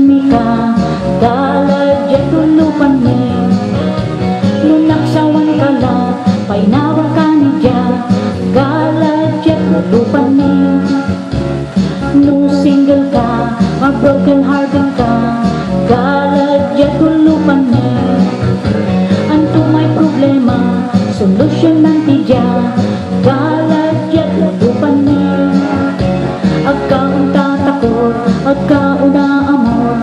mika Dala jet tulupan ni Lunaksawan ka la Painawa ka ni Dia Gala jet tulupan ni No single ka Broken hearted ka Gala jet tulupan ni Anto may problema Solusyon ng Dia Gala jet tulupan ni Agkaon tatakot, agkaon na amor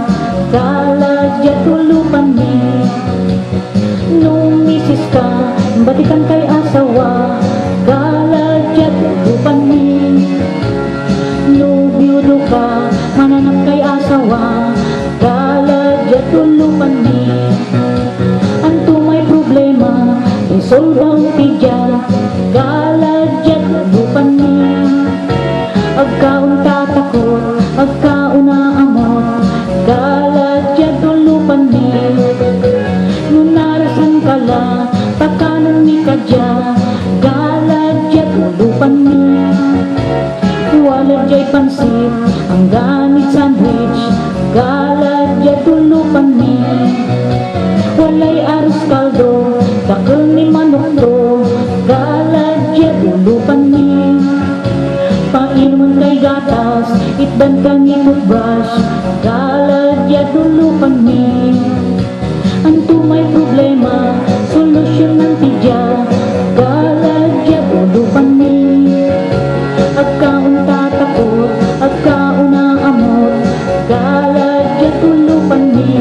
Gala jet tulupan ni Nung misis ka, batikan kay asawa Gala jet tulupan ni Nung biyudo ka, mananap kay asawa Gala jet tulupan ni Anto may problema, resolve ang Dia Gala jet tulupan ni Agkaon tatakot, agkaon na amor Gala jet tulupan ni Nung narasan ka la, pakanan ni ka Dia Gala jet tulupan ni Wala jay pansit, ang ganit sandwich Gala jet tulupan ni Walay aros kaldo, dakal ni manok to Gala jet tulupan ni Painuman kay gatas, itban ka ni toothbrush Gala jet tulupan ni Anto may problema, solusyon ng Dia Gala jet tulupan ni Agkaon tatakot, agkaon na amor Gala jet tulupan ni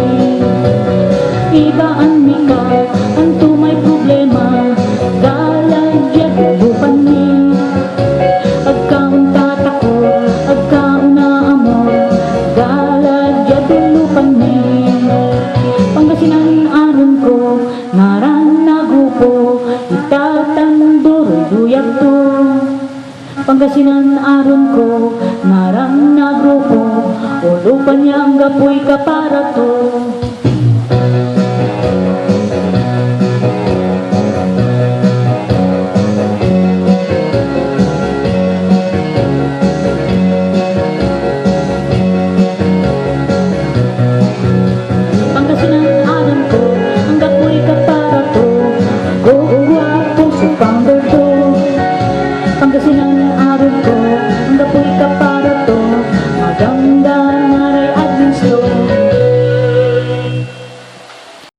Ibaan mika, anto may problema Gala jet tulupan ni Agkaon tatakot, agkaon na amor Gala jet tulupan ni Pangasinan aron ko, ngaran na grupo Itatandoro'y duyag to Pangasinan aron ko, ngaran na grupo Ulupan niya ang gapoy ka para to